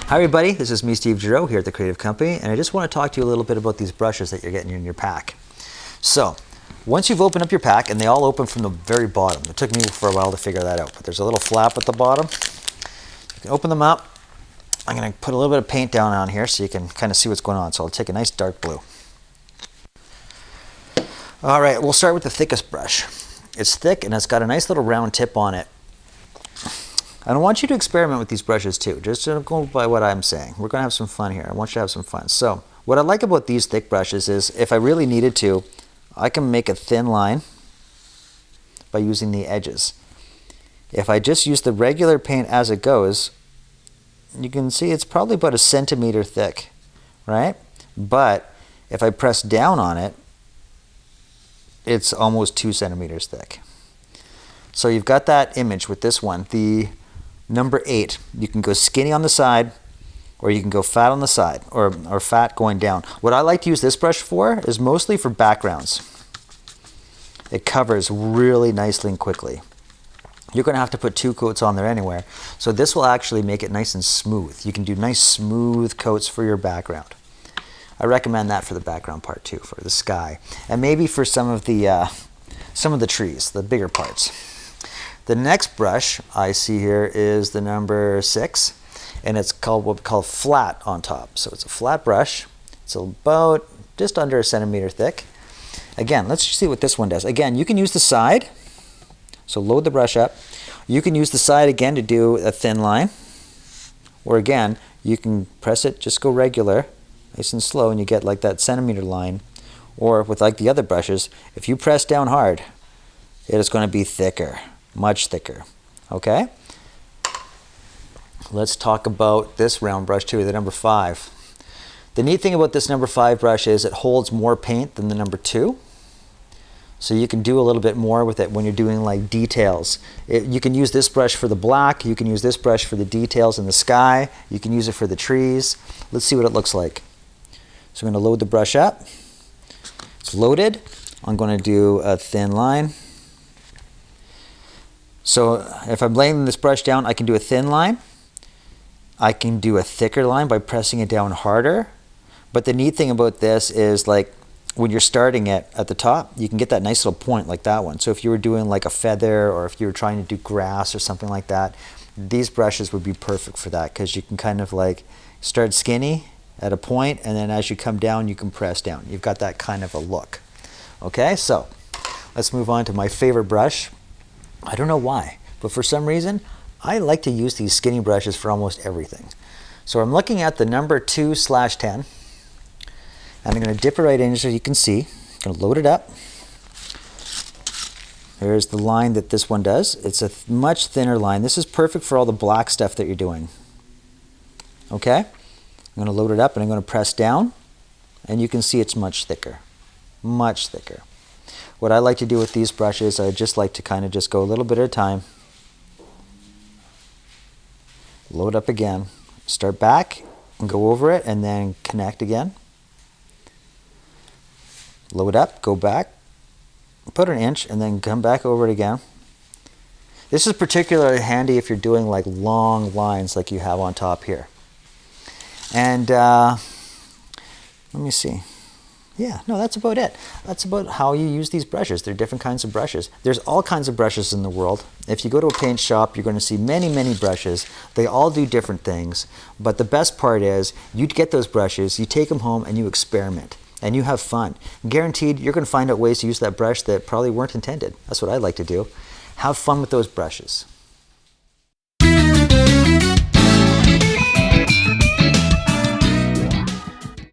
Hi everybody, this is me, Steve Gerow, here at the Creative Company, and I just want to talk to you a little bit about these brushes that you're getting in your pack. So, once you've opened up your pack, and they all open from the very bottom. It took me for a while to figure that out, but there's a little flap at the bottom. You can open them up. I'm going to put a little bit of paint down on here so you can kind of see what's going on. So I'll take a nice dark blue. All right, we'll start with the thickest brush. It's thick and it's got a nice little round tip on it. I don't want you to experiment with these brushes too. Just go by what I'm saying. We're going to have some fun here. I want you to have some fun. So what I like about these thick brushes is if I really needed to, I can make a thin line by using the edges. If I just use the regular paint as it goes, you can see it's probably about 1 centimeter thick, right? But if I press down on it, it's almost 2 centimeters thick. So you've got that image with this one, the number 8. You can go skinny on the side, or you can go fat on the side, or fat going down. What I like to use this brush for is mostly for backgrounds. It covers really nicely and quickly. You're going to have to put 2 coats on there anywhere, so this will actually make it nice and smooth. You can do nice smooth coats for your background. I recommend that for the background part too, for the sky, and maybe for some of the trees, the bigger parts. The next brush I see here is the number 6, and it's called what we call flat on top. So it's a flat brush. It's about just under 1 centimeter thick. Again, let's see what this one does. Again, you can use the side, so load the brush up. You can use the side again to do a thin line, or again, you can press it, just go regular, nice and slow, and you get like that centimeter line. Or with like the other brushes, if you press down hard, it is going to be thicker. Much thicker. Okay? Let's talk about this round brush too, the number 5. The neat thing about this number 5 brush is it holds more paint than the number 2. So you can do a little bit more with it when you're doing like details. You can use this brush for the black, you can use this brush for the details in the sky, you can use it for the trees. Let's see what it looks like. So I'm going to load the brush up. It's loaded. I'm going to do a thin line. So if I'm laying this brush down, I can do a thin line. I can do a thicker line by pressing it down harder. But the neat thing about this is like when you're starting it at the top, you can get that nice little point like that one. So if you were doing like a feather, or if you were trying to do grass or something like that, these brushes would be perfect for that, because you can kind of like start skinny at a point, and then as you come down, you can press down. You've got that kind of a look. Okay, so let's move on to my favorite brush. I don't know why, but for some reason, I like to use these skinny brushes for almost everything. So I'm looking at the number 2/10, and I'm going to dip it right in so you can see. I'm going to load it up. There's the line that this one does. It's a much thinner line. This is perfect for all the black stuff that you're doing. Okay? I'm going to load it up, and I'm going to press down, and you can see it's much thicker. Much thicker. What I like to do with these brushes, I just like to kind of just go a little bit at a time. Load up again. Start back and go over it, and then connect again. Load up, go back, put an inch, and then come back over it again. This is particularly handy if you're doing like long lines like you have on top here. And let me see. Yeah, no, that's about it. That's about how you use these brushes. They're different kinds of brushes. There's all kinds of brushes in the world. If you go to a paint shop, you're going to see many, many brushes. They all do different things. But the best part is you get those brushes, you take them home, and you experiment. And you have fun. Guaranteed, you're going to find out ways to use that brush that probably weren't intended. That's what I like to do. Have fun with those brushes.